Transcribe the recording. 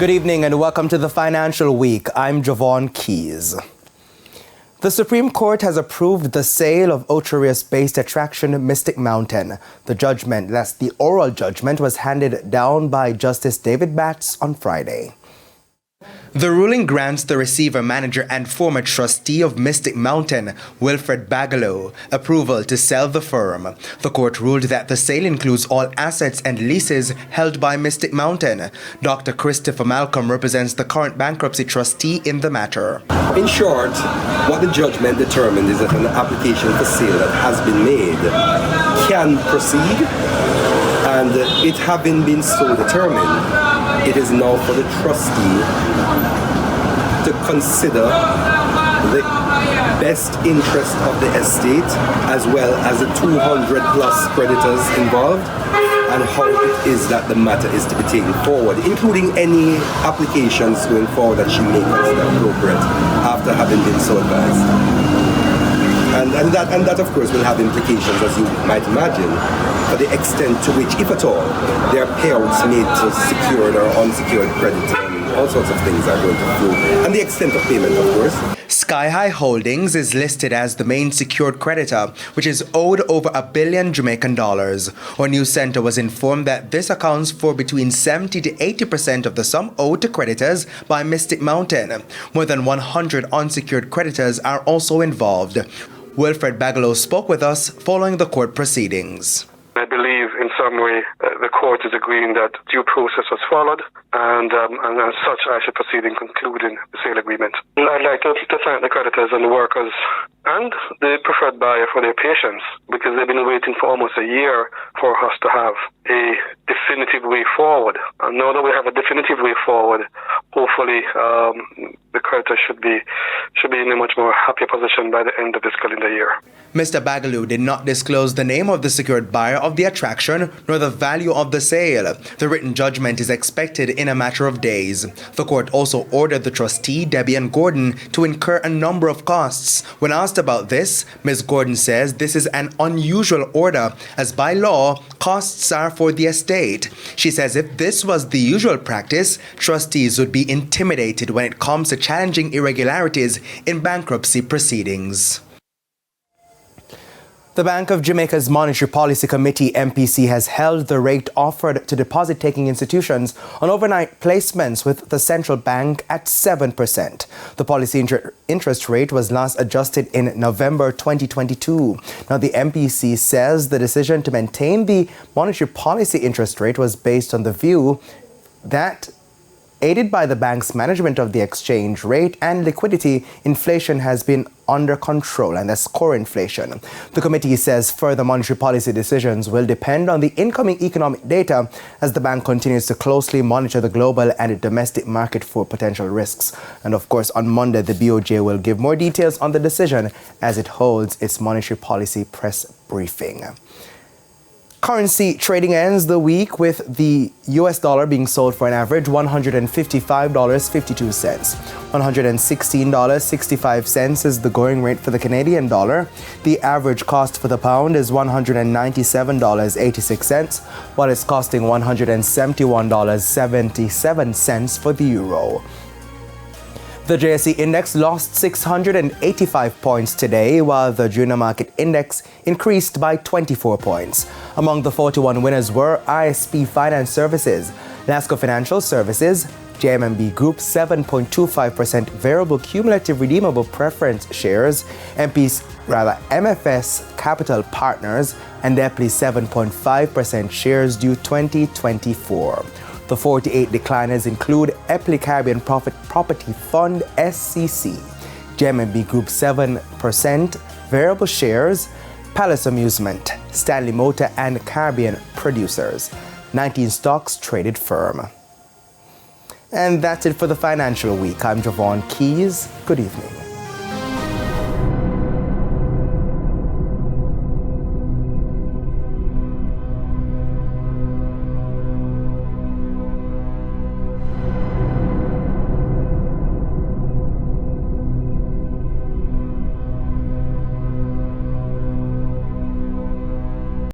Good evening and welcome to the Financial Week. I'm Javon Keys. The Supreme Court has approved the sale of Ocherius-based attraction Mystic Mountain. The oral judgment was handed down by Justice David Batts on Friday. The ruling grants the receiver, manager, and former trustee of Mystic Mountain, Wilfred Bagalow, approval to sell the firm. The court ruled that the sale includes all assets and leases held by Mystic Mountain. Dr. Christopher Malcolm represents the current bankruptcy trustee in the matter. In short, what the judgment determined is that an application for sale that has been made can proceed, and it having been so determined, it is now for the trustee to consider the best interest of the estate as well as the 200 plus creditors involved and how it is that the matter is to be taken forward, including any applications going forward that she may consider appropriate after having been so advised. And that of course will have implications, as you might imagine, for the extent to which, if at all, there are payouts made to secured or unsecured credit, and all sorts of things are going to flow, and the extent of payment, of course. Sky High Holdings is listed as the main secured creditor, which is owed over $1 billion Jamaican dollars. Our news center was informed that this accounts for between 70 to 80% of the sum owed to creditors by Mystic Mountain. More than 100 unsecured creditors are also involved. Wilfred Bagalow spoke with us following the court proceedings. I believe in some way the court is agreeing that due process was followed, and as such I should proceed in concluding the sale agreement. I'd like to thank the creditors and the workers and the preferred buyer for their patience, because they've been waiting for almost a year for us to have a definitive way forward. And now that we have a definitive way forward, hopefully the creditors should be in a much more happier position by the end of this calendar year. Mr. Bagalow did not disclose the name of the secured buyer of the attraction nor the value of the sale. The written judgment is expected in a matter of days. The court also ordered the trustee, Debbie Ann Gordon, to incur a number of costs. When asked about this, Ms. Gordon says this is an unusual order, as by law, costs are for the estate. She says if this was the usual practice, trustees would be intimidated when it comes to challenging irregularities in bankruptcy proceedings. The Bank of Jamaica's Monetary Policy Committee, MPC, has held the rate offered to deposit-taking institutions on overnight placements with the central bank at 7%. The policy interest rate was last adjusted in November 2022. Now, the MPC says the decision to maintain the monetary policy interest rate was based on the view that, aided by the bank's management of the exchange rate and liquidity, inflation has been under control, and that's core inflation. The committee says further monetary policy decisions will depend on the incoming economic data as the bank continues to closely monitor the global and domestic market for potential risks. And of course, on Monday, the BOJ will give more details on the decision as it holds its monetary policy press briefing. Currency trading ends the week with the US dollar being sold for an average $155.52. $116.65 is the going rate for the Canadian dollar. The average cost for the pound is $197.86, while it's costing $171.77 for the euro. The JSE index lost 685 points today, while the junior market index increased by 24 points. Among the 41 winners were ISP Finance Services, Lasco Financial Services, JMMB Group 7.25% variable cumulative redeemable preference shares, MFS Capital Partners, and Epley 7.5% shares due 2024. The 48 decliners include Epley Caribbean Property Fund SCC, JMB Group 7% variable shares, Palace Amusement, Stanley Motor, and Caribbean Producers. 19 stocks traded firm. And that's it for the Financial Week. I'm Javon Keys. Good evening.